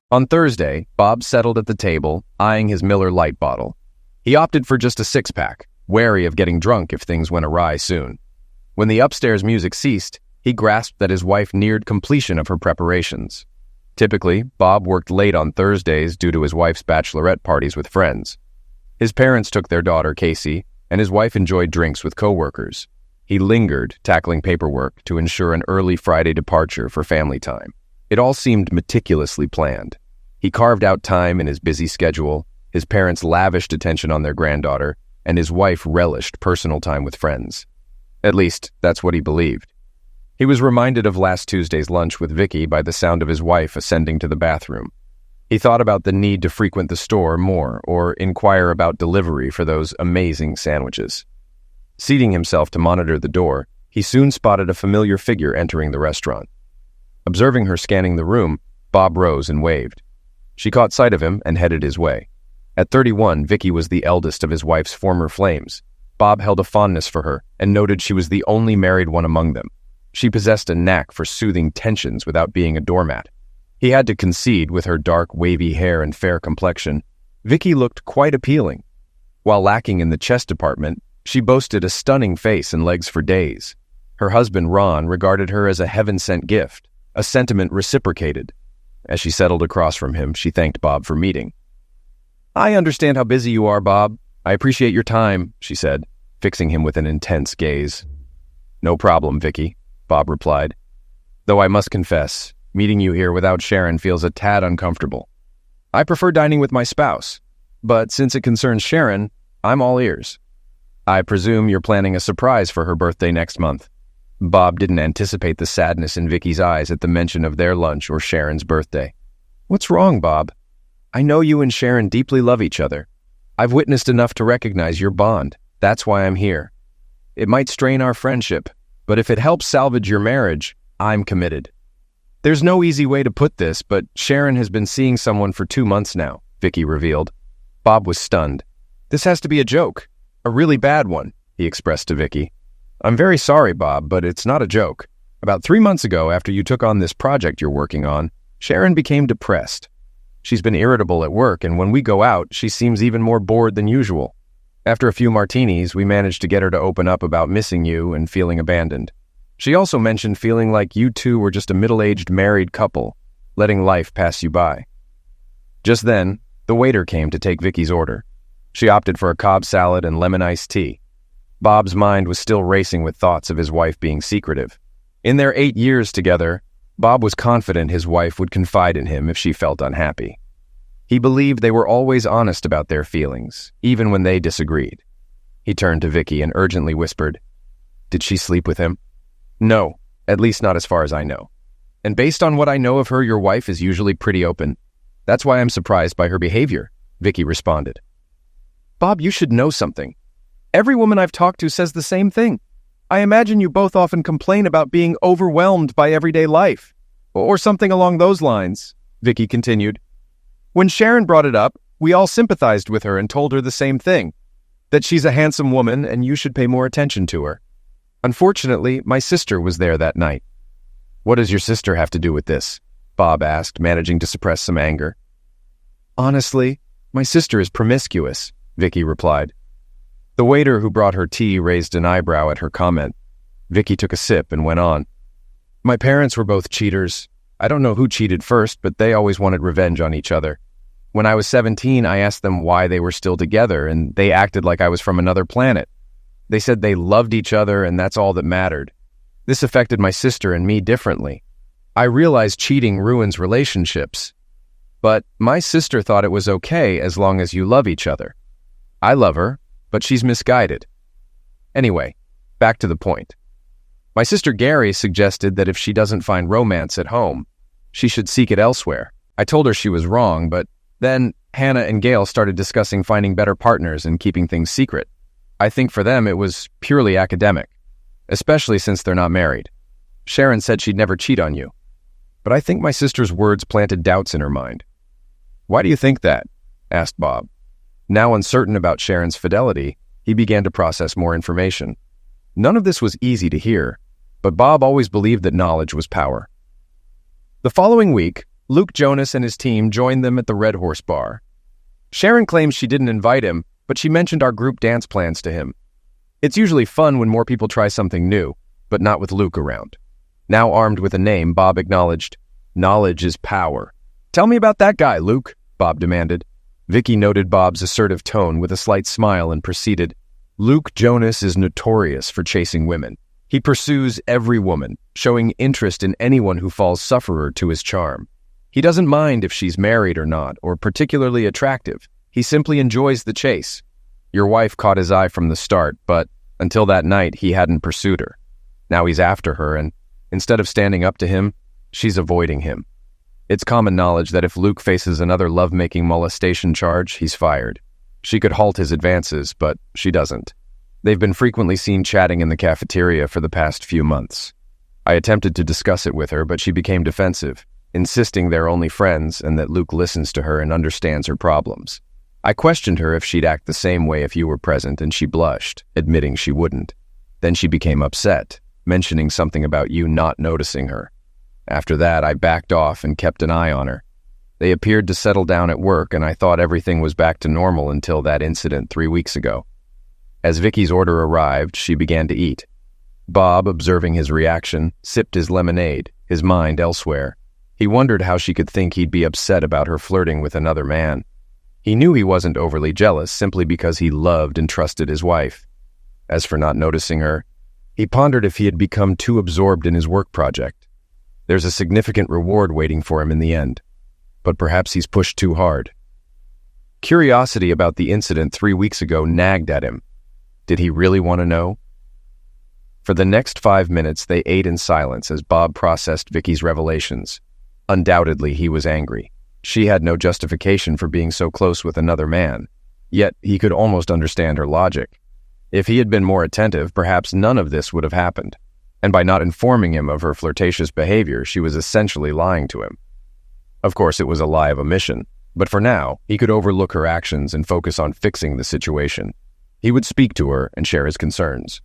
On Thursday, Bob settled at the table, eyeing his Miller Lite bottle. He opted for just a six-pack, wary of getting drunk if things went awry soon. When the upstairs music ceased, he grasped that his wife neared completion of her preparations. Typically, Bob worked late on Thursdays due to his wife's bachelorette parties with friends. His parents took their daughter, Casey, and his wife enjoyed drinks with coworkers. He lingered, tackling paperwork to ensure an early Friday departure for family time. It all seemed meticulously planned. He carved out time in his busy schedule, his parents lavished attention on their granddaughter, and his wife relished personal time with friends. At least, that's what he believed. He was reminded of last Tuesday's lunch with Vicki by the sound of his wife ascending to the bathroom. He thought about the need to frequent the store more or inquire about delivery for those amazing sandwiches. Seating himself to monitor the door, he soon spotted a familiar figure entering the restaurant. Observing her scanning the room, Bob rose and waved. She caught sight of him and headed his way. At 31, Vicki was the eldest of his wife's former flames. Bob held a fondness for her and noted she was the only married one among them. She possessed a knack for soothing tensions without being a doormat. He had to concede with her dark, wavy hair and fair complexion. Vicki looked quite appealing. While lacking in the chest department, she boasted a stunning face and legs for days. Her husband, Ron, regarded her as a heaven-sent gift, a sentiment reciprocated. As she settled across from him, she thanked Bob for meeting. "I understand how busy you are, Bob. I appreciate your time," she said, fixing him with an intense gaze. "No problem, Vicki," Bob replied. "Though I must confess, meeting you here without Sharon feels a tad uncomfortable. I prefer dining with my spouse, but since it concerns Sharon, I'm all ears. I presume you're planning a surprise for her birthday next month." Bob didn't anticipate the sadness in Vicki's eyes at the mention of their lunch or Sharon's birthday. "What's wrong, Bob? I know you and Sharon deeply love each other. I've witnessed enough to recognize your bond. That's why I'm here. It might strain our friendship, but if it helps salvage your marriage, I'm committed." "There's no easy way to put this, but Sharon has been seeing someone for 2 months now," Vicki revealed. Bob was stunned. "This has to be a joke. A really bad one," he expressed to Vicki. "I'm very sorry, Bob, but it's not a joke. About 3 months ago, after you took on this project you're working on, Sharon became depressed. She's been irritable at work, and when we go out, she seems even more bored than usual. After a few martinis, we managed to get her to open up about missing you and feeling abandoned. She also mentioned feeling like you two were just a middle-aged married couple, letting life pass you by." Just then, the waiter came to take Vicki's order. She opted for a Cobb salad and lemon iced tea. Bob's mind was still racing with thoughts of his wife being secretive. In their 8 years together, Bob was confident his wife would confide in him if she felt unhappy. He believed they were always honest about their feelings, even when they disagreed. He turned to Vicki and urgently whispered, "Did she sleep with him?" "No, at least not as far as I know. And based on what I know of her, your wife is usually pretty open. That's why I'm surprised by her behavior," Vicki responded. "Bob, you should know something. Every woman I've talked to says the same thing. I imagine you both often complain about being overwhelmed by everyday life, or something along those lines," Vicki continued. "When Sharon brought it up, we all sympathized with her and told her the same thing, that she's a handsome woman and you should pay more attention to her. Unfortunately, my sister was there that night." "What does your sister have to do with this?" Bob asked, managing to suppress some anger. "Honestly, my sister is promiscuous," Vicki replied. The waiter who brought her tea raised an eyebrow at her comment. Vicki took a sip and went on. "My parents were both cheaters. I don't know who cheated first, but they always wanted revenge on each other. When I was 17, I asked them why they were still together, and they acted like I was from another planet. They said they loved each other, and that's all that mattered. This affected my sister and me differently. I realized cheating ruins relationships. But my sister thought it was okay as long as you love each other. I love her, but she's misguided. Anyway, back to the point. My sister Gary suggested that if she doesn't find romance at home, she should seek it elsewhere. I told her she was wrong, but then Hannah and Gail started discussing finding better partners and keeping things secret. I think for them it was purely academic, especially since they're not married. Sharon said she'd never cheat on you, but I think my sister's words planted doubts in her mind." "Why do you think that?" asked Bob. Now uncertain about Sharon's fidelity, he began to process more information. None of this was easy to hear, but Bob always believed that knowledge was power. The following week, Luke Jonas and his team joined them at the Red Horse Bar. Sharon claims she didn't invite him, but she mentioned our group dance plans to him. It's usually fun when more people try something new, but not with Luke around. Now armed with a name, Bob acknowledged, "Knowledge is power." "Tell me about that guy, Luke," Bob demanded. Vicki noted Bob's assertive tone with a slight smile and proceeded, "Luke Jonas is notorious for chasing women. He pursues every woman, showing interest in anyone who falls sufferer to his charm. He doesn't mind if she's married or not, or particularly attractive. He simply enjoys the chase. Your wife caught his eye from the start, but until that night, he hadn't pursued her. Now he's after her, and instead of standing up to him, she's avoiding him. It's common knowledge that if Luke faces another lovemaking molestation charge, he's fired. She could halt his advances, but she doesn't. They've been frequently seen chatting in the cafeteria for the past few months. I attempted to discuss it with her, but she became defensive, insisting they're only friends and that Luke listens to her and understands her problems. I questioned her if she'd act the same way if you were present, and she blushed, admitting she wouldn't. Then she became upset, mentioning something about you not noticing her. After that, I backed off and kept an eye on her. They appeared to settle down at work, and I thought everything was back to normal until that incident 3 weeks ago. As Vicki's order arrived, she began to eat. Bob, observing his reaction, sipped his lemonade, his mind elsewhere. He wondered how she could think he'd be upset about her flirting with another man. He knew he wasn't overly jealous simply because he loved and trusted his wife. As for not noticing her, he pondered if he had become too absorbed in his work project. There's a significant reward waiting for him in the end, but perhaps he's pushed too hard. Curiosity about the incident 3 weeks ago nagged at him. Did he really want to know? For the next 5 minutes, they ate in silence as Bob processed Vicki's revelations. Undoubtedly, he was angry. She had no justification for being so close with another man. Yet, he could almost understand her logic. If he had been more attentive, perhaps none of this would have happened. And by not informing him of her flirtatious behavior, she was essentially lying to him. Of course, it was a lie of omission, but for now, he could overlook her actions and focus on fixing the situation. He would speak to her and share his concerns.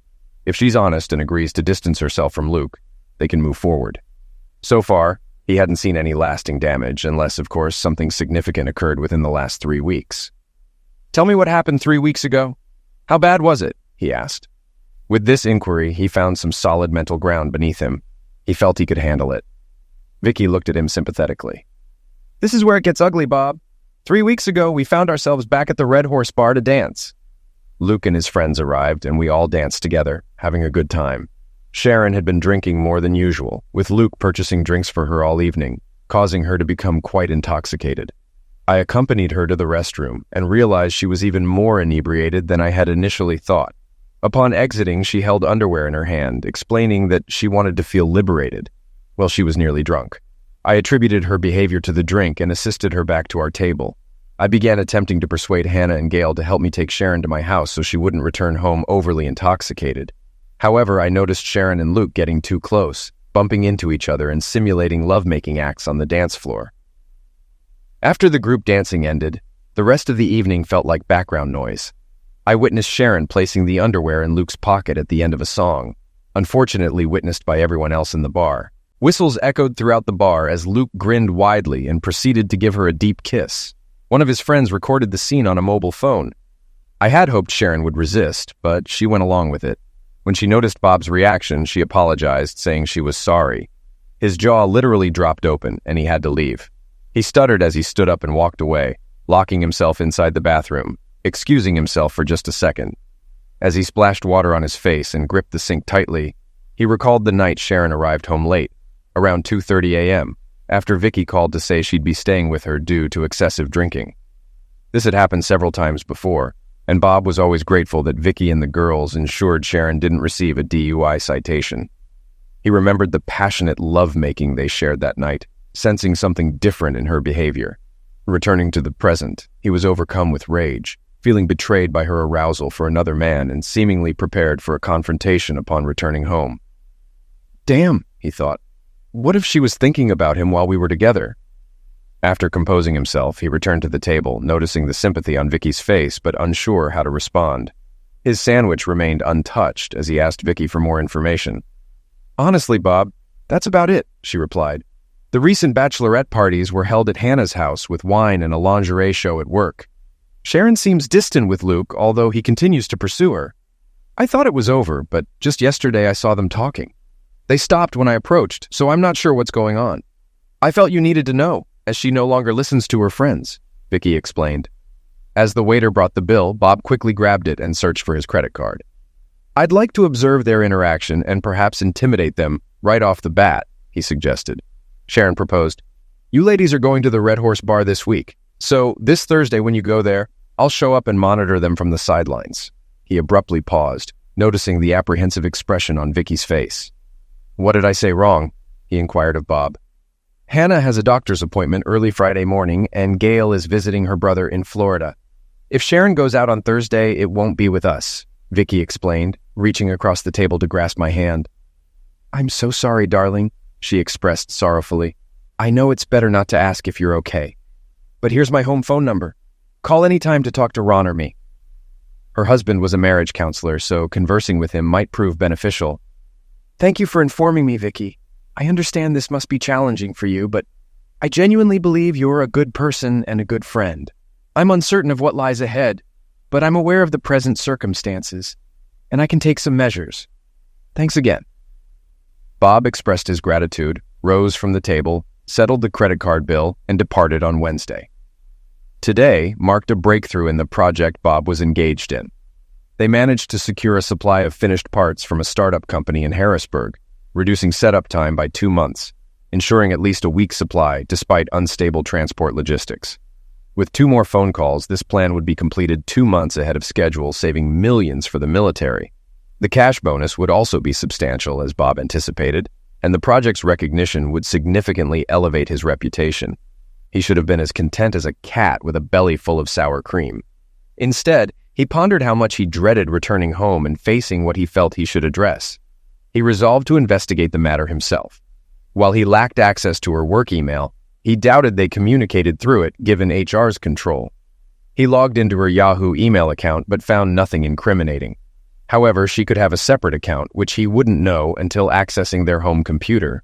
If she's honest and agrees to distance herself from Luke, they can move forward. So far, he hadn't seen any lasting damage, unless, of course, something significant occurred within the last 3 weeks. "Tell me what happened 3 weeks ago. How bad was it?" he asked. With this inquiry, he found some solid mental ground beneath him. He felt he could handle it. Vicki looked at him sympathetically. "This is where it gets ugly, Bob. 3 weeks ago, we found ourselves back at the Red Horse Bar to dance. Luke and his friends arrived, and we all danced together, having a good time. Sharon had been drinking more than usual, with Luke purchasing drinks for her all evening, causing her to become quite intoxicated. I accompanied her to the restroom and realized she was even more inebriated than I had initially thought. Upon exiting, she held underwear in her hand, explaining that she wanted to feel liberated. Well, she was nearly drunk. I attributed her behavior to the drink and assisted her back to our table. I began attempting to persuade Hannah and Gail to help me take Sharon to my house so she wouldn't return home overly intoxicated. However, I noticed Sharon and Luke getting too close, bumping into each other and simulating lovemaking acts on the dance floor. After the group dancing ended, the rest of the evening felt like background noise. I witnessed Sharon placing the underwear in Luke's pocket at the end of a song, unfortunately witnessed by everyone else in the bar. Whistles echoed throughout the bar as Luke grinned widely and proceeded to give her a deep kiss. One of his friends recorded the scene on a mobile phone. I had hoped Sharon would resist, but she went along with it. When she noticed Bob's reaction, she apologized, saying she was sorry. His jaw literally dropped open, and he had to leave. He stuttered as he stood up and walked away, locking himself inside the bathroom, excusing himself for just a second. As he splashed water on his face and gripped the sink tightly, he recalled the night Sharon arrived home late, around 2:30 a.m., after Vicki called to say she'd be staying with her due to excessive drinking. This had happened several times before, and Bob was always grateful that Vicki and the girls ensured Sharon didn't receive a DUI citation. He remembered the passionate lovemaking they shared that night, sensing something different in her behavior. Returning to the present, he was overcome with rage, feeling betrayed by her arousal for another man and seemingly prepared for a confrontation upon returning home. Damn, he thought. What if she was thinking about him while we were together? After composing himself, he returned to the table, noticing the sympathy on Vicki's face, but unsure how to respond. His sandwich remained untouched as he asked Vicki for more information. Honestly, Bob, that's about it, she replied. The recent bachelorette parties were held at Hannah's house with wine and a lingerie show at work. Sharon seems distant with Luke, although he continues to pursue her. I thought it was over, but just yesterday I saw them talking. They stopped when I approached, so I'm not sure what's going on. I felt you needed to know, as she no longer listens to her friends, Vicki explained. As the waiter brought the bill, Bob quickly grabbed it and searched for his credit card. I'd like to observe their interaction and perhaps intimidate them right off the bat, he suggested. Sharon proposed, You ladies are going to the Red Horse Bar this week, so this Thursday when you go there, I'll show up and monitor them from the sidelines. He abruptly paused, noticing the apprehensive expression on Vicki's face. What did I say wrong? He inquired of Bob. Hannah has a doctor's appointment early Friday morning, and Gail is visiting her brother in Florida. If Sharon goes out on Thursday, it won't be with us, Vicki explained, reaching across the table to grasp my hand. I'm so sorry, darling, she expressed sorrowfully. I know it's better not to ask if you're okay. But here's my home phone number. Call any time to talk to Ron or me. Her husband was a marriage counselor, so conversing with him might prove beneficial. Thank you for informing me, Vicki. I understand this must be challenging for you, but I genuinely believe you're a good person and a good friend. I'm uncertain of what lies ahead, but I'm aware of the present circumstances, and I can take some measures. Thanks again. Bob expressed his gratitude, rose from the table, settled the credit card bill, and departed on Wednesday. Today marked a breakthrough in the project Bob was engaged in. They managed to secure a supply of finished parts from a startup company in Harrisburg, reducing setup time by 2 months, ensuring at least a week's supply despite unstable transport logistics. With 2 more phone calls, this plan would be completed 2 months ahead of schedule, saving millions for the military. The cash bonus would also be substantial, as Bob anticipated, and the project's recognition would significantly elevate his reputation. He should have been as content as a cat with a belly full of sour cream. Instead, he pondered how much he dreaded returning home and facing what he felt he should address. He resolved to investigate the matter himself. While he lacked access to her work email, he doubted they communicated through it given HR's control. He logged into her Yahoo email account but found nothing incriminating. However, she could have a separate account, which he wouldn't know until accessing their home computer.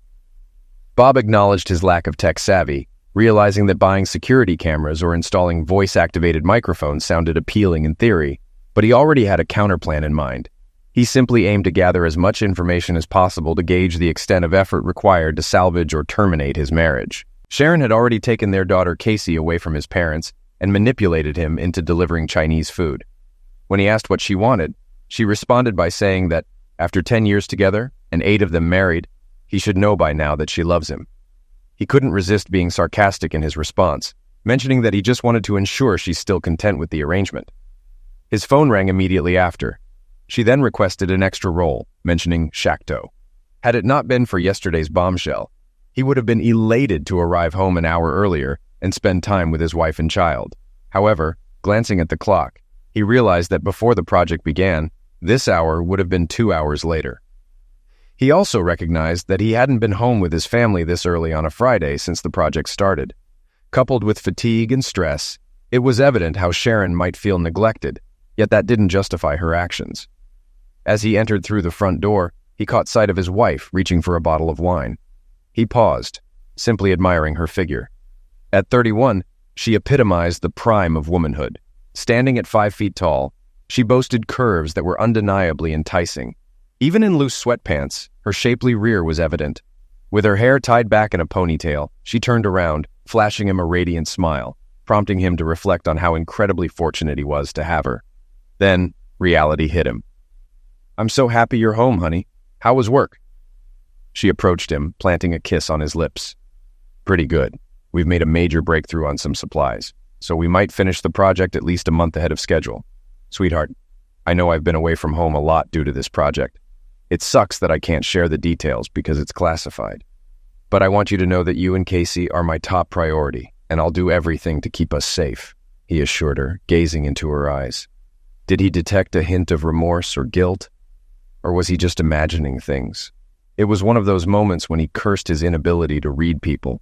Bob acknowledged his lack of tech savvy, realizing that buying security cameras or installing voice-activated microphones sounded appealing in theory, but he already had a counterplan in mind. He simply aimed to gather as much information as possible to gauge the extent of effort required to salvage or terminate his marriage. Sharon had already taken their daughter Casey away from his parents and manipulated him into delivering Chinese food. When he asked what she wanted, she responded by saying that, after 10 years together and 8 of them married, he should know by now that she loves him. He couldn't resist being sarcastic in his response, mentioning that he just wanted to ensure she's still content with the arrangement. His phone rang immediately after. She then requested an extra roll, mentioning Shakto. Had it not been for yesterday's bombshell, he would have been elated to arrive home an hour earlier and spend time with his wife and child. However, glancing at the clock, he realized that before the project began, this hour would have been 2 hours later. He also recognized that he hadn't been home with his family this early on a Friday since the project started. Coupled with fatigue and stress, it was evident how Sharon might feel neglected, yet that didn't justify her actions. As he entered through the front door, he caught sight of his wife reaching for a bottle of wine. He paused, simply admiring her figure. At 31, she epitomized the prime of womanhood. Standing at 5 feet tall, she boasted curves that were undeniably enticing. Even in loose sweatpants, her shapely rear was evident. With her hair tied back in a ponytail, she turned around, flashing him a radiant smile, prompting him to reflect on how incredibly fortunate he was to have her. Then, reality hit him. I'm so happy you're home, honey. How was work? She approached him, planting a kiss on his lips. Pretty good. We've made a major breakthrough on some supplies, so we might finish the project at least a month ahead of schedule. Sweetheart, I know I've been away from home a lot due to this project. It sucks that I can't share the details because it's classified. But I want you to know that you and Casey are my top priority, and I'll do everything to keep us safe, he assured her, gazing into her eyes. Did he detect a hint of remorse or guilt? Or was he just imagining things? It was one of those moments when he cursed his inability to read people.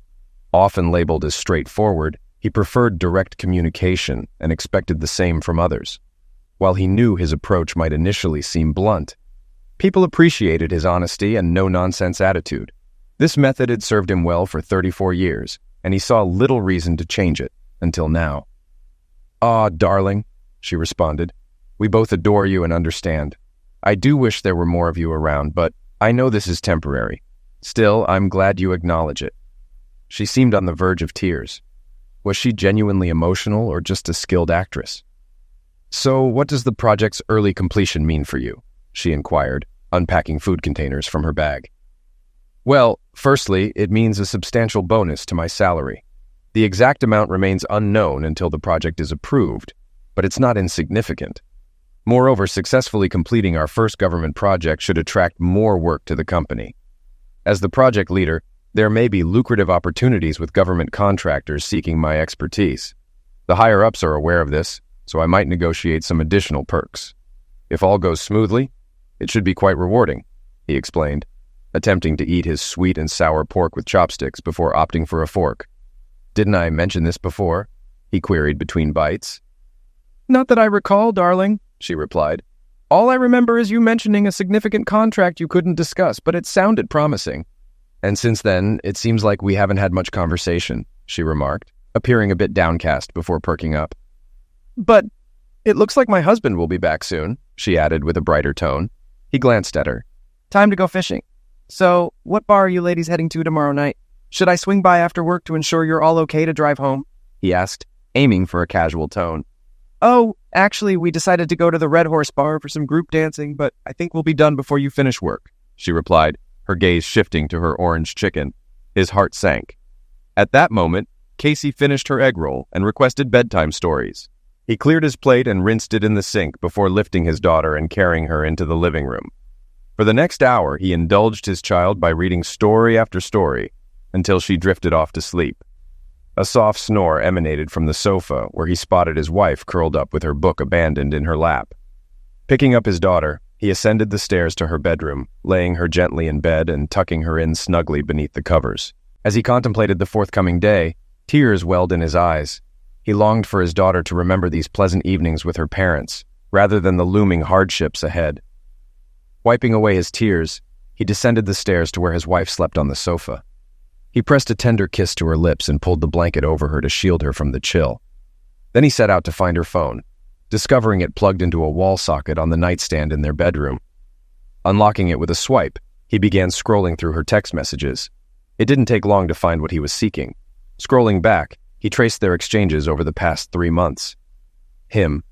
Often labeled as straightforward, he preferred direct communication and expected the same from others. While he knew his approach might initially seem blunt, people appreciated his honesty and no-nonsense attitude. This method had served him well for 34 years, and he saw little reason to change it until now. "Aw, darling," she responded. "We both adore you and understand. I do wish there were more of you around, but I know this is temporary. Still, I'm glad you acknowledge it." She seemed on the verge of tears. Was she genuinely emotional or just a skilled actress? "So, what does the project's early completion mean for you?" she inquired, unpacking food containers from her bag. "Well, firstly, it means a substantial bonus to my salary. The exact amount remains unknown until the project is approved, but it's not insignificant. Moreover, successfully completing our first government project should attract more work to the company. As the project leader, there may be lucrative opportunities with government contractors seeking my expertise. The higher-ups are aware of this, so I might negotiate some additional perks. If all goes smoothly, it should be quite rewarding," he explained, attempting to eat his sweet and sour pork with chopsticks before opting for a fork. "Didn't I mention this before?" he queried between bites. "Not that I recall, darling," she replied. "All I remember is you mentioning a significant contract you couldn't discuss, but it sounded promising." "And since then, it seems like we haven't had much conversation," she remarked, appearing a bit downcast before perking up. "But it looks like my husband will be back soon," she added with a brighter tone. He glanced at her. "Time to go fishing. So, what bar are you ladies heading to tomorrow night? Should I swing by after work to ensure you're all okay to drive home?" he asked, aiming for a casual tone. "Oh, actually, we decided to go to the Red Horse Bar for some group dancing, but I think we'll be done before you finish work," she replied, her gaze shifting to her orange chicken. His heart sank. At that moment, Casey finished her egg roll and requested bedtime stories. He cleared his plate and rinsed it in the sink before lifting his daughter and carrying her into the living room. For the next hour, he indulged his child by reading story after story until she drifted off to sleep. A soft snore emanated from the sofa where he spotted his wife curled up with her book abandoned in her lap. Picking up his daughter, he ascended the stairs to her bedroom, laying her gently in bed and tucking her in snugly beneath the covers. As he contemplated the forthcoming day, tears welled in his eyes. He longed for his daughter to remember these pleasant evenings with her parents, rather than the looming hardships ahead. Wiping away his tears, he descended the stairs to where his wife slept on the sofa. He pressed a tender kiss to her lips and pulled the blanket over her to shield her from the chill. Then he set out to find her phone, discovering it plugged into a wall socket on the nightstand in their bedroom. Unlocking it with a swipe, he began scrolling through her text messages. It didn't take long to find what he was seeking. Scrolling back, he traced their exchanges over the past 3 months. Him.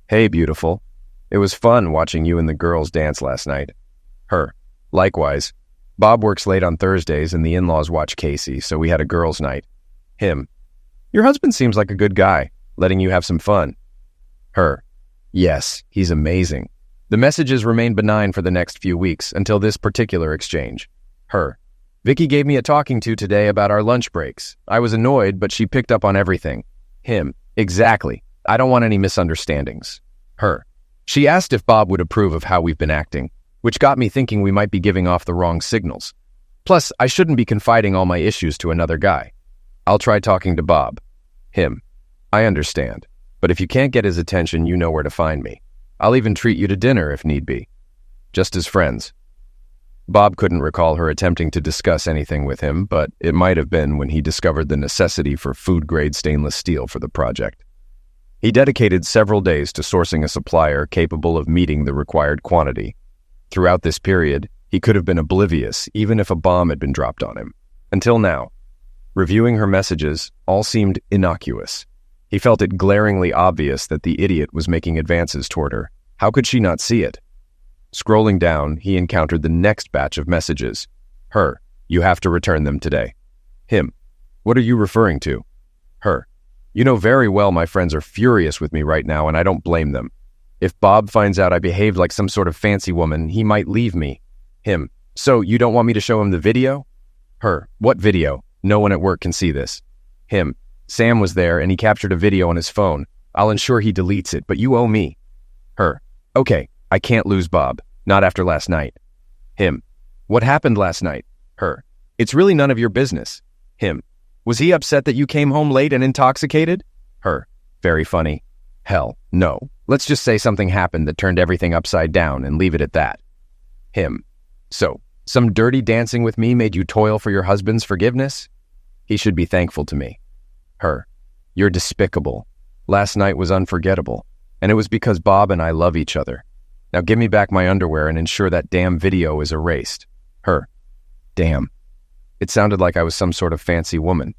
"Hey, beautiful. It was fun watching you and the girls dance last night." Her. "Likewise. Bob works late on Thursdays and the in-laws watch Casey, so we had a girls' night." Him. "Your husband seems like a good guy, letting you have some fun." Her. "Yes, he's amazing." The messages remained benign for the next few weeks until this particular exchange. Her. "Vicki gave me a talking to today about our lunch breaks. I was annoyed, but she picked up on everything." Him. "Exactly. I don't want any misunderstandings." Her. "She asked if Bob would approve of how we've been acting, which got me thinking we might be giving off the wrong signals. Plus, I shouldn't be confiding all my issues to another guy. I'll try talking to Bob." Him. "I understand, but if you can't get his attention, you know where to find me. I'll even treat you to dinner if need be. Just as friends." Bob couldn't recall her attempting to discuss anything with him, but it might have been when he discovered the necessity for food-grade stainless steel for the project. He dedicated several days to sourcing a supplier capable of meeting the required quantity. Throughout this period, he could have been oblivious even if a bomb had been dropped on him. Until now. Reviewing her messages, all seemed innocuous. He felt it glaringly obvious that the idiot was making advances toward her. How could she not see it? Scrolling down, he encountered the next batch of messages. Her. "You have to return them today." Him. "What are you referring to?" Her. "You know very well my friends are furious with me right now, and I don't blame them. If Bob finds out I behaved like some sort of fancy woman, he might leave me." Him. "So you don't want me to show him the video?" Her. "What video? No one at work can see this." Him. "Sam was there, and he captured a video on his phone. I'll ensure he deletes it, but you owe me." Her. "Okay, I can't lose Bob. Not after last night." Him. "What happened last night?" Her. "It's really none of your business." Him. "Was he upset that you came home late and intoxicated?" Her. "Very funny." Hell, no. Let's just say something happened that turned everything upside down and leave it at that. Him. "So, Some dirty dancing with me made you toil for your husband's forgiveness? He should be thankful to me. Her. You're despicable. Last night was unforgettable, and it was because Bob and I love each other. Now give me back my underwear and ensure that damn video is erased. Her. Damn. It sounded like I was some sort of fancy woman.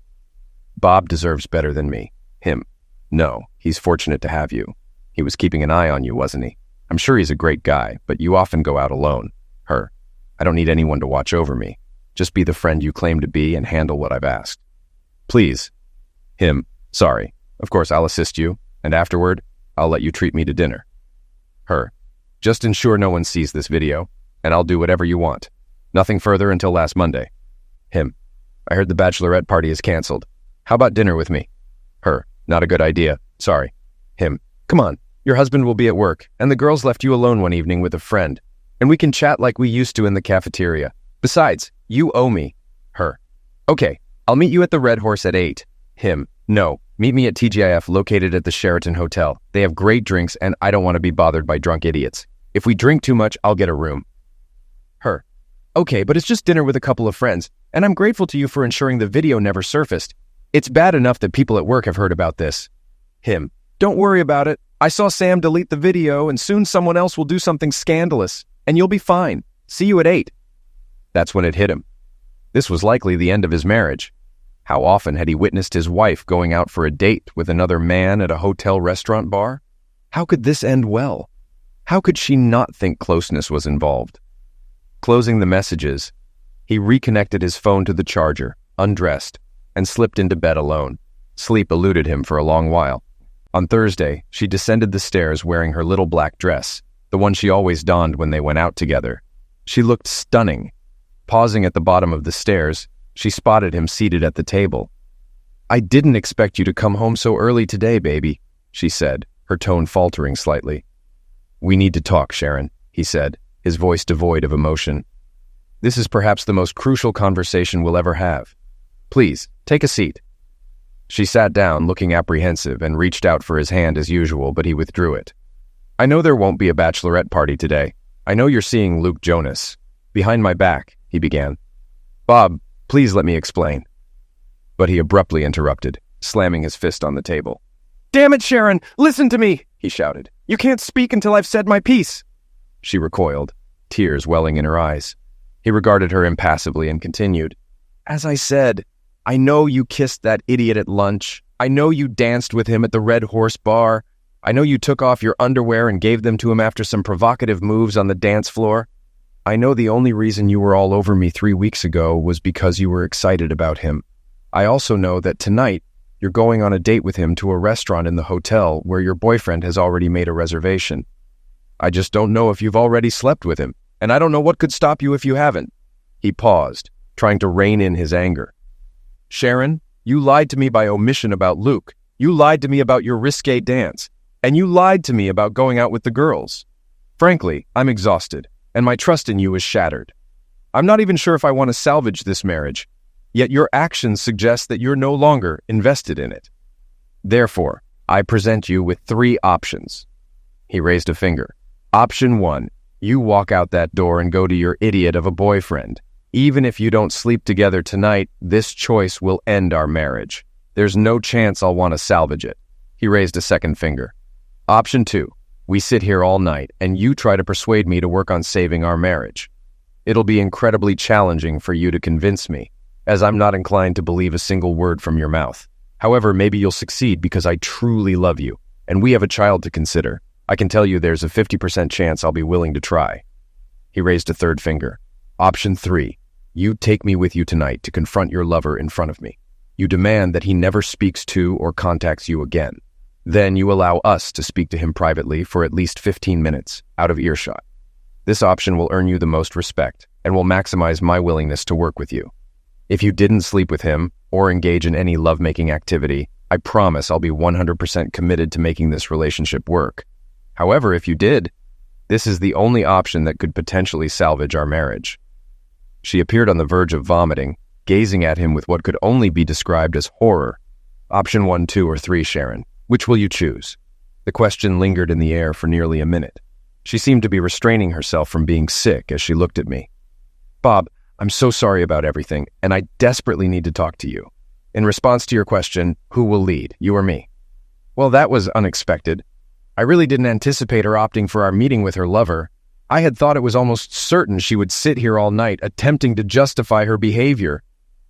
Bob deserves better than me. Him. No, he's fortunate to have you. He was keeping an eye on you, wasn't he? I'm sure he's a great guy, but you often go out alone. Her. I don't need anyone to watch over me. Just be the friend you claim to be and handle what I've asked. Please. Him. Sorry. Of course, I'll assist you, and afterward, I'll let you treat me to dinner. Her. Just ensure no one sees this video, and I'll do whatever you want. Nothing further until last Monday. Him. I heard the bachelorette party is canceled. How about dinner with me? Her. Not a good idea. Sorry. Him. Come on. Your husband will be at work, and the girls left you alone one evening with a friend, and we can chat like we used to in the cafeteria. Besides, you owe me. Her. Okay, I'll meet you at the Red Horse at 8. Him. No, meet me at TGIF located at the Sheraton Hotel. They have great drinks, and I don't want to be bothered by drunk idiots. If we drink too much, I'll get a room. Her. Okay, but it's just dinner with a couple of friends, and I'm grateful to you for ensuring the video never surfaced. It's bad enough that people at work have heard about this. Him. Don't worry about it. I saw Sam delete the video, and soon someone else will do something scandalous, and you'll be fine. See you at 8. That's when it hit him. This was likely the end of his marriage. How often had he witnessed his wife going out for a date with another man at a hotel restaurant bar? How could this end well? How could she not think closeness was involved? Closing the messages, he reconnected his phone to the charger, undressed, and slipped into bed alone. Sleep eluded him for a long while. On Thursday, she descended the stairs wearing her little black dress, the one she always donned when they went out together. She looked stunning. Pausing at the bottom of the stairs, she spotted him seated at the table. I didn't expect you to come home so early today, baby, she said, her tone faltering slightly. We need to talk, Sharon, he said, his voice devoid of emotion. This is perhaps the most crucial conversation we'll ever have. Please, take a seat. She sat down, looking apprehensive, and reached out for his hand as usual, but he withdrew it. I know there won't be a bachelorette party today. I know you're seeing Luke Jonas. Behind my back, he began. Bob, please let me explain. But he abruptly interrupted, slamming his fist on the table. Damn it, Sharon! Listen to me! He shouted. You can't speak until I've said my piece! She recoiled, tears welling in her eyes. He regarded her impassively and continued. As I said, I know you kissed that idiot at lunch. I know you danced with him at the Red Horse bar. I know you took off your underwear and gave them to him after some provocative moves on the dance floor. I know the only reason you were all over me 3 weeks ago was because you were excited about him. I also know that tonight you're going on a date with him to a restaurant in the hotel where your boyfriend has already made a reservation. I just don't know if you've already slept with him, and I don't know what could stop you if you haven't. He paused, trying to rein in his anger. Sharon, you lied to me by omission about Luke. You lied to me about your risque dance. And you lied to me about going out with the girls. Frankly, I'm exhausted, and my trust in you is shattered. I'm not even sure if I want to salvage this marriage, yet your actions suggest that you're no longer invested in it. Therefore, I present you with 3 options. He raised a finger. Option 1, you walk out that door and go to your idiot of a boyfriend. Even if you don't sleep together tonight, this choice will end our marriage. There's no chance I'll want to salvage it. He raised a second finger. Option 2, we sit here all night and you try to persuade me to work on saving our marriage. It'll be incredibly challenging for you to convince me, as I'm not inclined to believe a single word from your mouth. However, maybe you'll succeed because I truly love you, and we have a child to consider. I can tell you there's a 50% chance I'll be willing to try. He raised a third finger. Option 3, you take me with you tonight to confront your lover in front of me. You demand that he never speaks to or contacts you again. Then you allow us to speak to him privately for at least 15 minutes, out of earshot. This option will earn you the most respect and will maximize my willingness to work with you. If you didn't sleep with him or engage in any lovemaking activity, I promise I'll be 100% committed to making this relationship work. However, if you did, this is the only option that could potentially salvage our marriage. She appeared on the verge of vomiting, gazing at him with what could only be described as horror. Option 1, 2, or 3, Sharon. Which will you choose? The question lingered in the air for nearly a minute. She seemed to be restraining herself from being sick as she looked at me. Bob, I'm so sorry about everything, and I desperately need to talk to you. In response to your question, who will lead, you or me? Well, that was unexpected. I really didn't anticipate her opting for our meeting with her lover. I had thought it was almost certain she would sit here all night attempting to justify her behavior.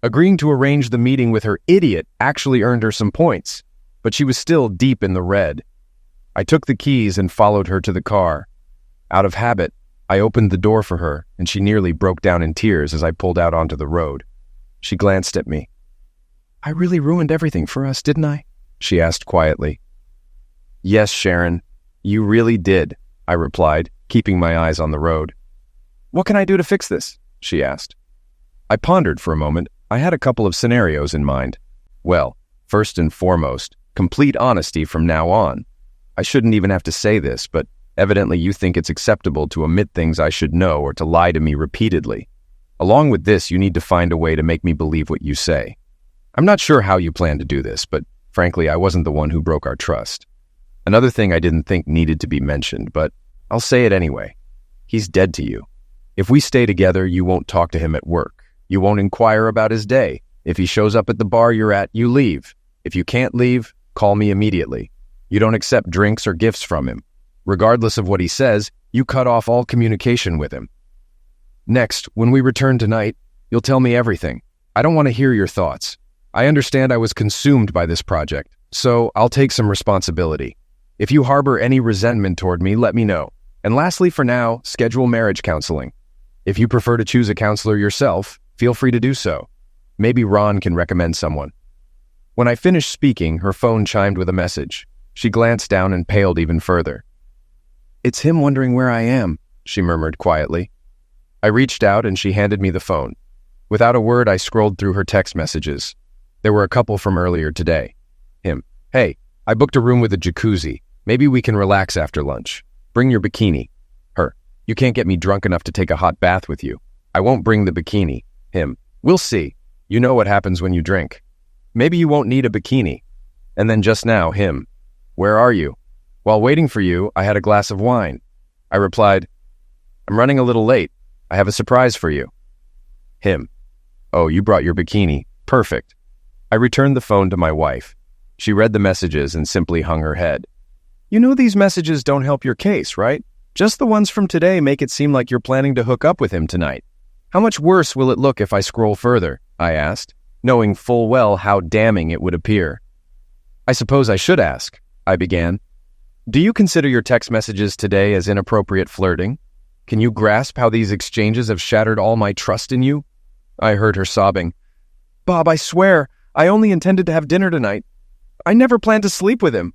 Agreeing to arrange the meeting with her idiot actually earned her some points, but she was still deep in the red. I took the keys and followed her to the car. Out of habit, I opened the door for her, and she nearly broke down in tears as I pulled out onto the road. She glanced at me. I really ruined everything for us, didn't I? She asked quietly. Yes, Sharon, you really did, I replied, keeping my eyes on the road. What can I do to fix this? She asked. I pondered for a moment. I had a couple of scenarios in mind. Well, first and foremost, complete honesty from now on. I shouldn't even have to say this, but evidently you think it's acceptable to omit things I should know or to lie to me repeatedly. Along with this, you need to find a way to make me believe what you say. I'm not sure how you plan to do this, but frankly, I wasn't the one who broke our trust. Another thing I didn't think needed to be mentioned, but I'll say it anyway. He's dead to you. If we stay together, you won't talk to him at work. You won't inquire about his day. If he shows up at the bar you're at, you leave. If you can't leave, call me immediately. You don't accept drinks or gifts from him. Regardless of what he says, you cut off all communication with him. Next, when we return tonight, you'll tell me everything. I don't want to hear your thoughts. I understand I was consumed by this project, so I'll take some responsibility. If you harbor any resentment toward me, let me know. And lastly, for now, schedule marriage counseling. If you prefer to choose a counselor yourself, feel free to do so. Maybe Ron can recommend someone. When I finished speaking, her phone chimed with a message. She glanced down and paled even further. It's him wondering where I am, she murmured quietly. I reached out and she handed me the phone. Without a word, I scrolled through her text messages. There were a couple from earlier today. Him. Hey, I booked a room with a jacuzzi. Maybe we can relax after lunch. Bring your bikini. Her. You can't get me drunk enough to take a hot bath with you. I won't bring the bikini. Him. We'll see. You know what happens when you drink. Maybe you won't need a bikini. And then just now, him. Where are you? While waiting for you, I had a glass of wine. I replied, I'm running a little late. I have a surprise for you. Him. Oh, you brought your bikini. Perfect. I returned the phone to my wife. She read the messages and simply hung her head. You know these messages don't help your case, right? Just the ones from today make it seem like you're planning to hook up with him tonight. How much worse will it look if I scroll further? I asked, knowing full well how damning it would appear. I suppose I should ask, I began. Do you consider your text messages today as inappropriate flirting? Can you grasp how these exchanges have shattered all my trust in you? I heard her sobbing. Bob, I swear, I only intended to have dinner tonight. I never planned to sleep with him.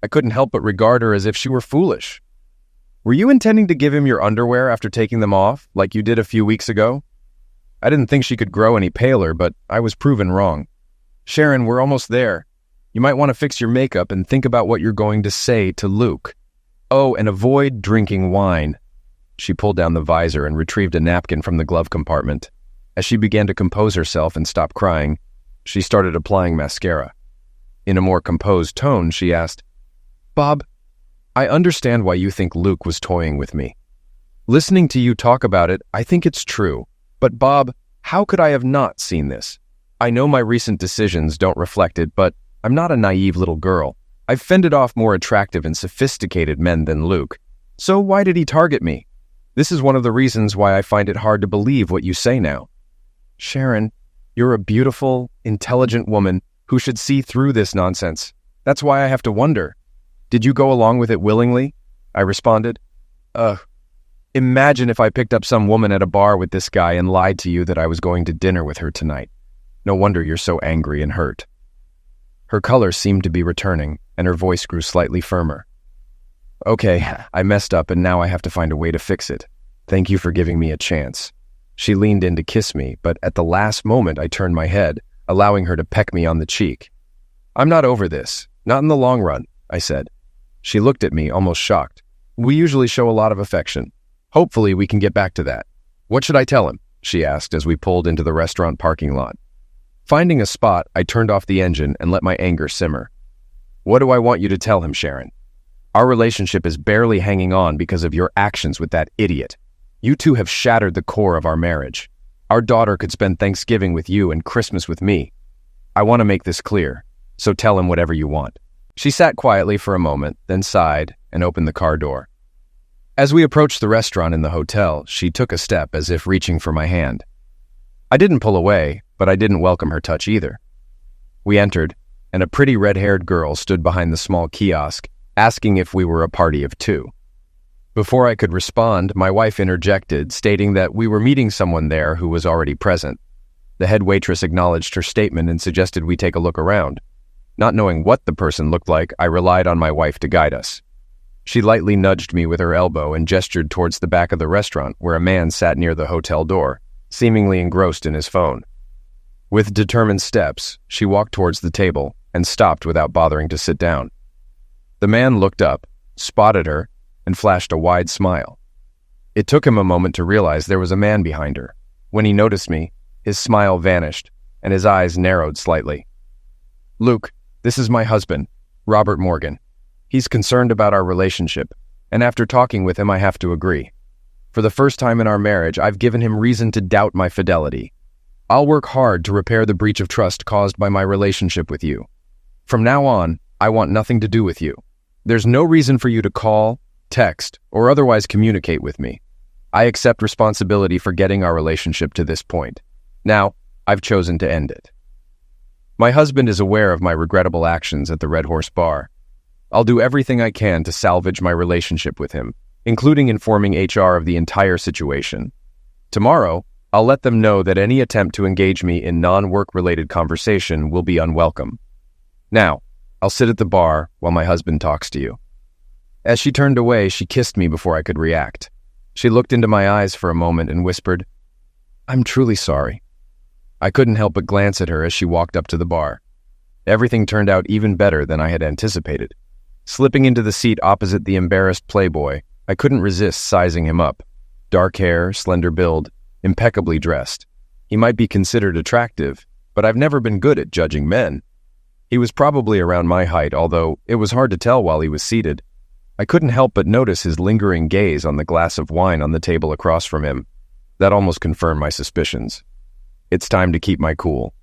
I couldn't help but regard her as if she were foolish. Were you intending to give him your underwear after taking them off, like you did a few weeks ago? I didn't think she could grow any paler, but I was proven wrong. Sharon, we're almost there. You might want to fix your makeup and think about what you're going to say to Luke. Oh, and avoid drinking wine. She pulled down the visor and retrieved a napkin from the glove compartment. As she began to compose herself and stop crying, she started applying mascara. In a more composed tone, she asked, Bob, I understand why you think Luke was toying with me. Listening to you talk about it, I think it's true. But Bob, how could I have not seen this? I know my recent decisions don't reflect it, but I'm not a naive little girl. I've fended off more attractive and sophisticated men than Luke. So why did he target me? This is one of the reasons why I find it hard to believe what you say now. Sharon, you're a beautiful, intelligent woman who should see through this nonsense. That's why I have to wonder. Did you go along with it willingly? I responded. Imagine if I picked up some woman at a bar with this guy and lied to you that I was going to dinner with her tonight. No wonder you're so angry and hurt. Her color seemed to be returning, and her voice grew slightly firmer. Okay, I messed up and now I have to find a way to fix it. Thank you for giving me a chance. She leaned in to kiss me, but at the last moment I turned my head, allowing her to peck me on the cheek. I'm not over this. Not in the long run, I said. She looked at me, almost shocked. We usually show a lot of affection. Hopefully we can get back to that. What should I tell him? She asked as we pulled into the restaurant parking lot. Finding a spot, I turned off the engine and let my anger simmer. What do I want you to tell him, Sharon? Our relationship is barely hanging on because of your actions with that idiot. You two have shattered the core of our marriage. Our daughter could spend Thanksgiving with you and Christmas with me. I want to make this clear, so tell him whatever you want." She sat quietly for a moment, then sighed and opened the car door. As we approached the restaurant in the hotel, she took a step as if reaching for my hand. I didn't pull away, but I didn't welcome her touch either. We entered, and a pretty red-haired girl stood behind the small kiosk, asking if we were a party of two. Before I could respond, my wife interjected, stating that we were meeting someone there who was already present. The head waitress acknowledged her statement and suggested we take a look around. Not knowing what the person looked like, I relied on my wife to guide us. She lightly nudged me with her elbow and gestured towards the back of the restaurant where a man sat near the hotel door, seemingly engrossed in his phone. With determined steps, she walked towards the table and stopped without bothering to sit down. The man looked up, spotted her, and flashed a wide smile. It took him a moment to realize there was a man behind her. When he noticed me, his smile vanished, and his eyes narrowed slightly. "Luke, this is my husband, Robert Morgan. He's concerned about our relationship, and after talking with him, I have to agree. For the first time in our marriage, I've given him reason to doubt my fidelity. I'll work hard to repair the breach of trust caused by my relationship with you. From now on, I want nothing to do with you. There's no reason for you to call, text, or otherwise communicate with me. I accept responsibility for getting our relationship to this point. Now, I've chosen to end it." My husband is aware of my regrettable actions at the Red Horse Bar. I'll do everything I can to salvage my relationship with him, including informing HR of the entire situation. Tomorrow, I'll let them know that any attempt to engage me in non-work-related conversation will be unwelcome. Now, I'll sit at the bar while my husband talks to you." As she turned away, she kissed me before I could react. She looked into my eyes for a moment and whispered, "I'm truly sorry." I couldn't help but glance at her as she walked up to the bar. Everything turned out even better than I had anticipated. Slipping into the seat opposite the embarrassed playboy, I couldn't resist sizing him up. Dark hair, slender build, impeccably dressed. He might be considered attractive, but I've never been good at judging men. He was probably around my height, although it was hard to tell while he was seated. I couldn't help but notice his lingering gaze on the glass of wine on the table across from him. That almost confirmed my suspicions. It's time to keep my cool.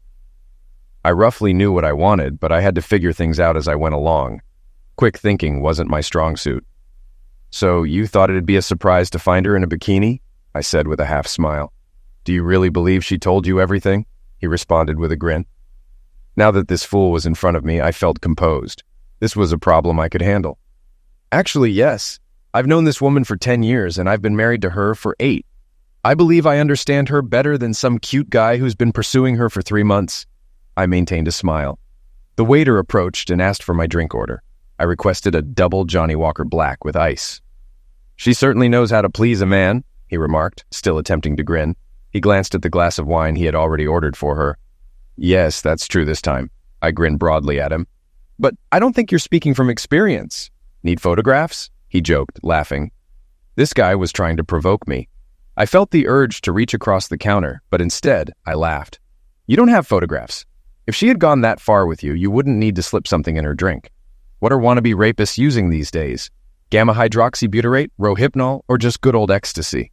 I roughly knew what I wanted, but I had to figure things out as I went along. Quick thinking wasn't my strong suit. "So you thought it'd be a surprise to find her in a bikini?" I said with a half smile. "Do you really believe she told you everything?" He responded with a grin. Now that this fool was in front of me, I felt composed. This was a problem I could handle. "Actually, yes. I've known this woman for 10 years, and I've been married to her for 8. I believe I understand her better than some cute guy who's been pursuing her for 3 months. I maintained a smile. The waiter approached and asked for my drink order. I requested a double Johnny Walker Black with ice. "She certainly knows how to please a man," he remarked, still attempting to grin. He glanced at the glass of wine he had already ordered for her. "Yes, that's true this time." I grinned broadly at him. "But I don't think you're speaking from experience. Need photographs?" He joked, laughing. This guy was trying to provoke me. I felt the urge to reach across the counter, but instead, I laughed. "You don't have photographs. If she had gone that far with you, you wouldn't need to slip something in her drink. What are wannabe rapists using these days? Gamma-hydroxybutyrate, Rohypnol, or just good old ecstasy?"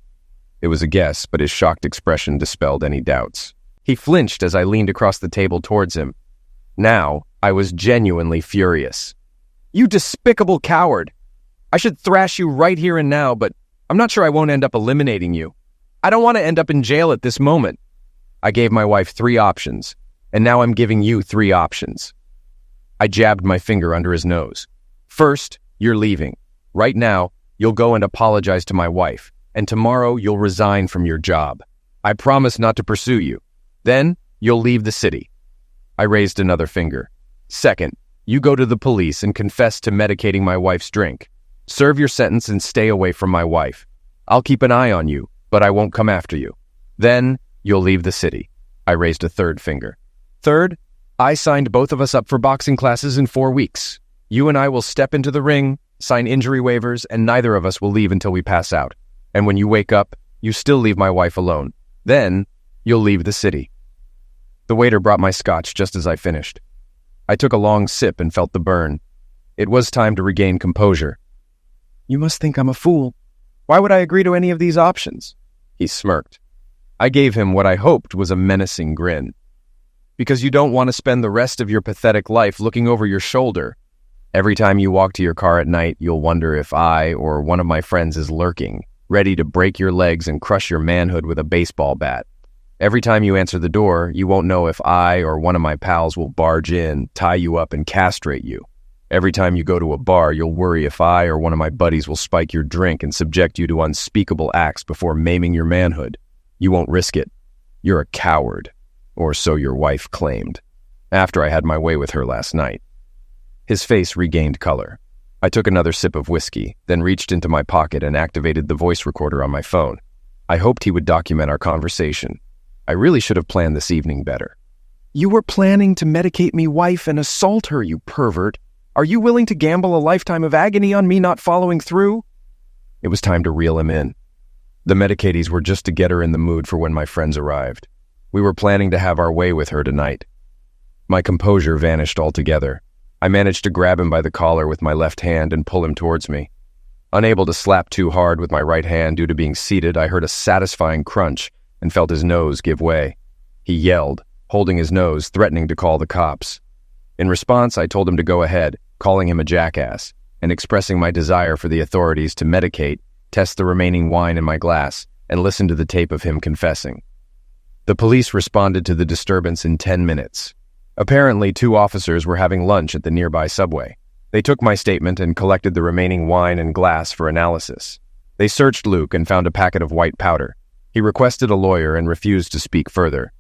It was a guess, but his shocked expression dispelled any doubts. He flinched as I leaned across the table towards him. Now, I was genuinely furious. "You despicable coward! I should thrash you right here and now, but I'm not sure I won't end up eliminating you. I don't want to end up in jail at this moment." I gave my wife 3 options, and now I'm giving you 3 options. I jabbed my finger under his nose. "First, you're leaving. Right now, you'll go and apologize to my wife, and tomorrow you'll resign from your job. I promise not to pursue you. Then, you'll leave the city." I raised another finger. "Second, you go to the police and confess to medicating my wife's drink. Serve your sentence and stay away from my wife. I'll keep an eye on you, but I won't come after you. Then, you'll leave the city." I raised a third finger. "Third, I signed both of us up for boxing classes in 4 weeks. You and I will step into the ring, sign injury waivers, and neither of us will leave until we pass out. And when you wake up, you still leave my wife alone. Then, you'll leave the city." The waiter brought my scotch just as I finished. I took a long sip and felt the burn. It was time to regain composure. "You must think I'm a fool. Why would I agree to any of these options?" He smirked. I gave him what I hoped was a menacing grin. Because you don't want to spend the rest of your pathetic life looking over your shoulder. Every time you walk to your car at night, you'll wonder if I or one of my friends is lurking, ready to break your legs and crush your manhood with a baseball bat. Every time you answer the door, you won't know if I or one of my pals will barge in, tie you up, and castrate you. Every time you go to a bar, you'll worry if I or one of my buddies will spike your drink and subject you to unspeakable acts before maiming your manhood. You won't risk it. You're a coward, or so your wife claimed, after I had my way with her last night. His face regained color. I took another sip of whiskey, then reached into my pocket and activated the voice recorder on my phone. I hoped he would document our conversation. I really should have planned this evening better. "You were planning to medicate me wife and assault her, you pervert. Are you willing to gamble a lifetime of agony on me not following through?" It was time to reel him in. The medicaties were just to get her in the mood for when my friends arrived. We were planning to have our way with her tonight. My composure vanished altogether. I managed to grab him by the collar with my left hand and pull him towards me. Unable to slap too hard with my right hand due to being seated, I heard a satisfying crunch and felt his nose give way. He yelled, holding his nose, threatening to call the cops. In response, I told him to go ahead, calling him a jackass, and expressing my desire for the authorities to medicate, test the remaining wine in my glass, and listen to the tape of him confessing. The police responded to the disturbance in 10 minutes. Apparently, 2 officers were having lunch at the nearby subway. They took my statement and collected the remaining wine and glass for analysis. They searched Luke and found a packet of white powder. He requested a lawyer and refused to speak further.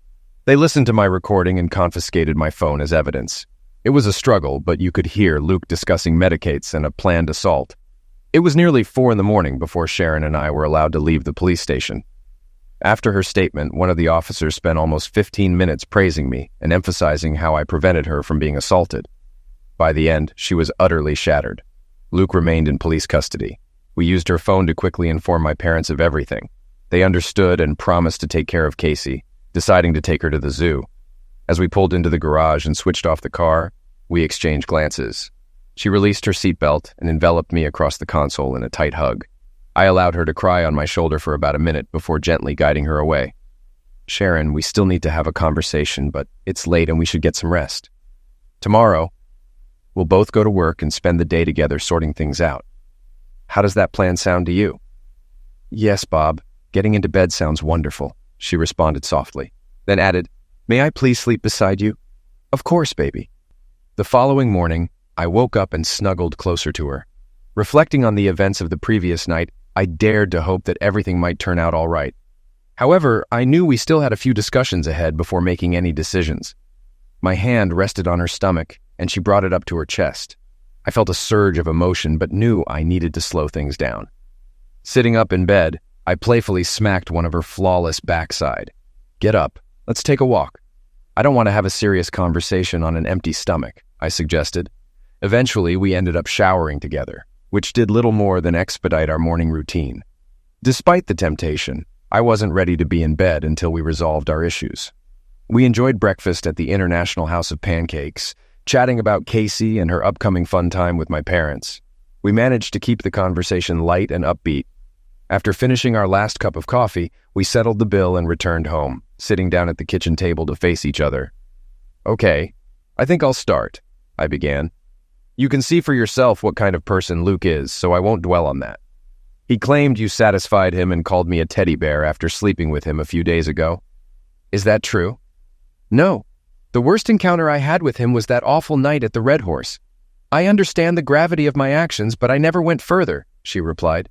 They listened to my recording and confiscated my phone as evidence. It was a struggle, but you could hear Luke discussing medicates and a planned assault. It was nearly 4 a.m. before Sharon and I were allowed to leave the police station. After her statement, one of the officers spent almost 15 minutes praising me and emphasizing how I prevented her from being assaulted. By the end, she was utterly shattered. Luke remained in police custody. We used her phone to quickly inform my parents of everything. They understood and promised to take care of Casey, deciding to take her to the zoo. As we pulled into the garage and switched off the car, we exchanged glances. She released her seatbelt and enveloped me across the console in a tight hug. I allowed her to cry on my shoulder for about a minute before gently guiding her away. "Sharon, we still need to have a conversation, but it's late and we should get some rest. Tomorrow, we'll both go to work and spend the day together sorting things out. How does that plan sound to you?" "Yes, Bob. Getting into bed sounds wonderful," she responded softly, then added, "May I please sleep beside you?" "Of course, baby." The following morning, I woke up and snuggled closer to her. Reflecting on the events of the previous night, I dared to hope that everything might turn out all right. However, I knew we still had a few discussions ahead before making any decisions. My hand rested on her stomach, and she brought it up to her chest. I felt a surge of emotion, but knew I needed to slow things down. Sitting up in bed, I playfully smacked one of her flawless backside. "Get up. Let's take a walk." "I don't want to have a serious conversation on an empty stomach," I suggested. Eventually, we ended up showering together, which did little more than expedite our morning routine. Despite the temptation, I wasn't ready to be in bed until we resolved our issues. We enjoyed breakfast at the International House of Pancakes, chatting about Casey and her upcoming fun time with my parents. We managed to keep the conversation light and upbeat. After finishing our last cup of coffee, we settled the bill and returned home, sitting down at the kitchen table to face each other. "Okay, I think I'll start," I began. "You can see for yourself what kind of person Luke is, so I won't dwell on that. He claimed you satisfied him and called me a teddy bear after sleeping with him a few days ago. Is that true?" "No. The worst encounter I had with him was that awful night at the Red Horse. I understand the gravity of my actions, but I never went further," she replied.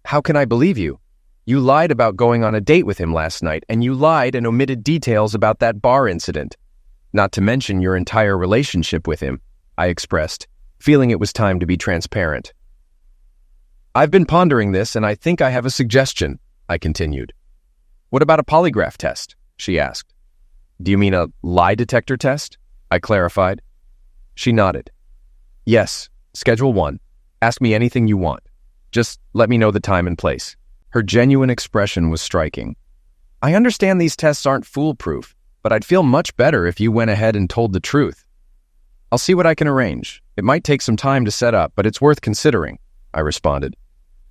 "How can I believe you? You lied about going on a date with him last night, and you lied and omitted details about that bar incident. Not to mention your entire relationship with him," I expressed, feeling it was time to be transparent. "I've been pondering this, and I think I have a suggestion," I continued. "What about a polygraph test?" she asked. "Do you mean a lie detector test?" I clarified. She nodded. "Yes, Schedule 1. Ask me anything you want. Just let me know the time and place." Her genuine expression was striking. "I understand these tests aren't foolproof, but I'd feel much better if you went ahead and told the truth." "I'll see what I can arrange. It might take some time to set up, but it's worth considering," I responded.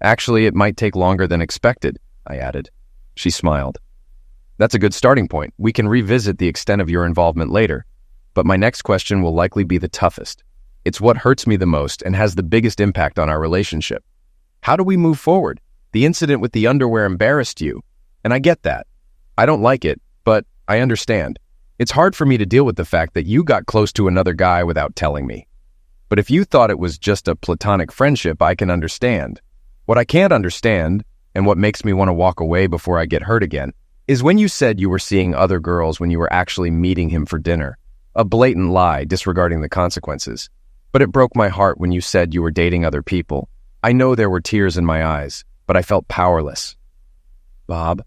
"Actually, it might take longer than expected," I added. She smiled. That's a good starting point. We can revisit the extent of your involvement later. But my next question will likely be the toughest. It's what hurts me the most and has the biggest impact on our relationship. How do we move forward? The incident with the underwear embarrassed you, and I get that. I don't like it, but I understand. It's hard for me to deal with the fact that you got close to another guy without telling me. But if you thought it was just a platonic friendship, I can understand. What I can't understand, and what makes me want to walk away before I get hurt again, is when you said you were seeing other girls when you were actually meeting him for dinner. A blatant lie, disregarding the consequences. But it broke my heart when you said you were dating other people. I know there were tears in my eyes, but I felt powerless. Bob,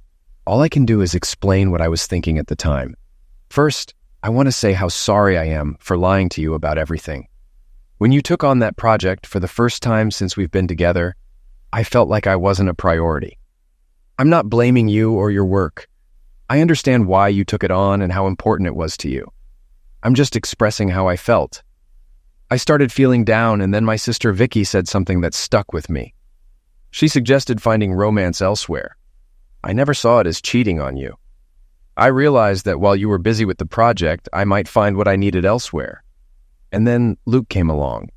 all I can do is explain what I was thinking at the time. First, I want to say how sorry I am for lying to you about everything. When you took on that project for the first time since we've been together, I felt like I wasn't a priority. I'm not blaming you or your work. I understand why you took it on and how important it was to you. I'm just expressing how I felt. I started feeling down, and then my sister Vicki said something that stuck with me. She suggested finding romance elsewhere. I never saw it as cheating on you. I realized that while you were busy with the project, I might find what I needed elsewhere. And then Luke came along.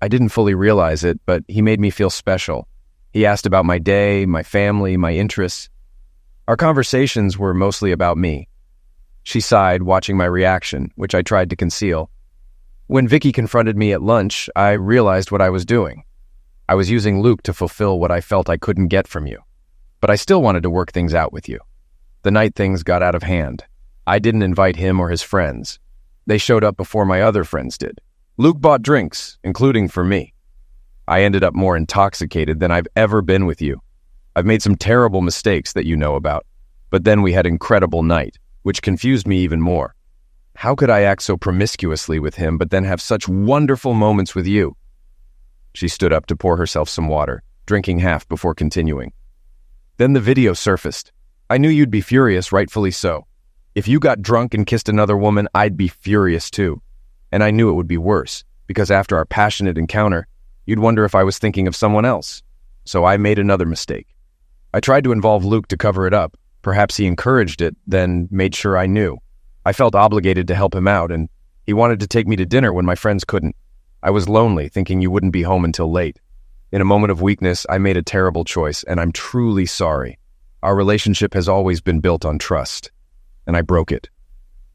I didn't fully realize it, but he made me feel special. He asked about my day, my family, my interests. Our conversations were mostly about me. She sighed, watching my reaction, which I tried to conceal. When Vicki confronted me at lunch, I realized what I was doing. I was using Luke to fulfill what I felt I couldn't get from you. But I still wanted to work things out with you. The night things got out of hand. I didn't invite him or his friends. They showed up before my other friends did. Luke bought drinks, including for me. I ended up more intoxicated than I've ever been with you. I've made some terrible mistakes that you know about. But then we had an incredible night, which confused me even more. How could I act so promiscuously with him but then have such wonderful moments with you? She stood up to pour herself some water, drinking half before continuing. Then the video surfaced. I knew you'd be furious, rightfully so. If you got drunk and kissed another woman, I'd be furious too. And I knew it would be worse, because after our passionate encounter, you'd wonder if I was thinking of someone else. So I made another mistake. I tried to involve Luke to cover it up. Perhaps he encouraged it, then made sure I knew. I felt obligated to help him out, and he wanted to take me to dinner when my friends couldn't. I was lonely, thinking you wouldn't be home until late. In a moment of weakness, I made a terrible choice, and I'm truly sorry. Our relationship has always been built on trust, and I broke it.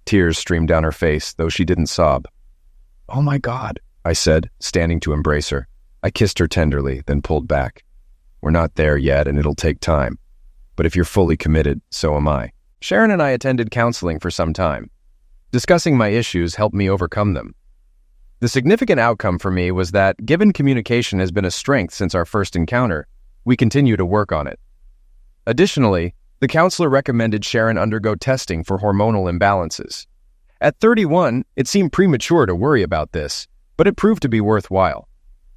Tears streamed down her face, though she didn't sob. "Oh my God," I said, standing to embrace her. I kissed her tenderly, then pulled back. "We're not there yet, and it'll take time. But if you're fully committed, so am I." Sharon and I attended counseling for some time. Discussing my issues helped me overcome them. The significant outcome for me was that, given communication has been a strength since our first encounter, we continue to work on it. Additionally, the counselor recommended Sharon undergo testing for hormonal imbalances. At 31, it seemed premature to worry about this, but it proved to be worthwhile.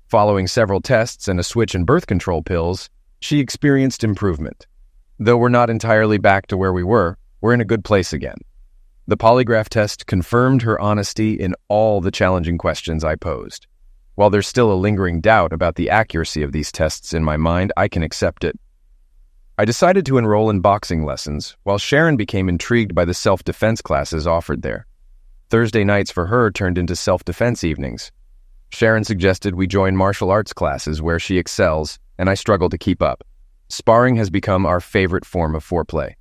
Following several tests and a switch in birth control pills, she experienced improvement. Though we're not entirely back to where we were, we're in a good place again. The polygraph test confirmed her honesty in all the challenging questions I posed. While there's still a lingering doubt about the accuracy of these tests in my mind, I can accept it. I decided to enroll in boxing lessons, while Sharon became intrigued by the self-defense classes offered there. Thursday nights for her turned into self-defense evenings. Sharon suggested we join martial arts classes where she excels, and I struggle to keep up. Sparring has become our favorite form of foreplay.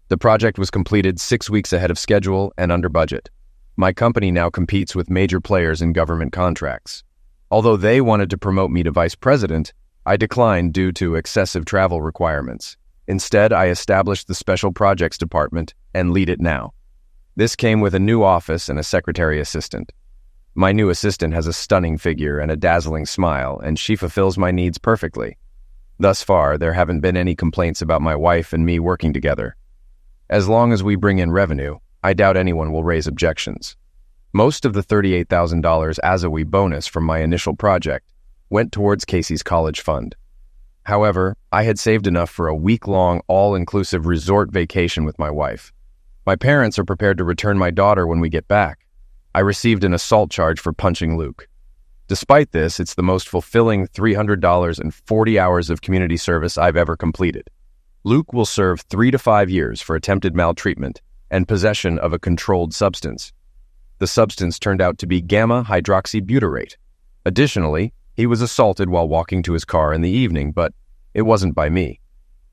The project was completed 6 weeks ahead of schedule and under budget. My company now competes with major players in government contracts. Although they wanted to promote me to vice president, I declined due to excessive travel requirements. Instead, I established the Special Projects Department and lead it now. This came with a new office and a secretary assistant. My new assistant has a stunning figure and a dazzling smile, and she fulfills my needs perfectly. Thus far, there haven't been any complaints about my wife and me working together. As long as we bring in revenue, I doubt anyone will raise objections. Most of the $38,000 ASAWI bonus from my initial project went towards Casey's college fund. However, I had saved enough for a week-long, all-inclusive resort vacation with my wife. My parents are prepared to return my daughter when we get back. I received an assault charge for punching Luke. Despite this, it's the most fulfilling $300 and 40 hours of community service I've ever completed. Luke will serve 3 to 5 years for attempted maltreatment and possession of a controlled substance. The substance turned out to be gamma-hydroxybutyrate. Additionally, he was assaulted while walking to his car in the evening, but it wasn't by me.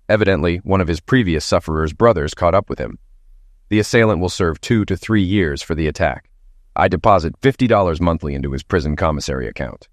Evidently, one of his previous sufferer's brothers caught up with him. The assailant will serve 2 to 3 years for the attack. I deposit $50 monthly into his prison commissary account.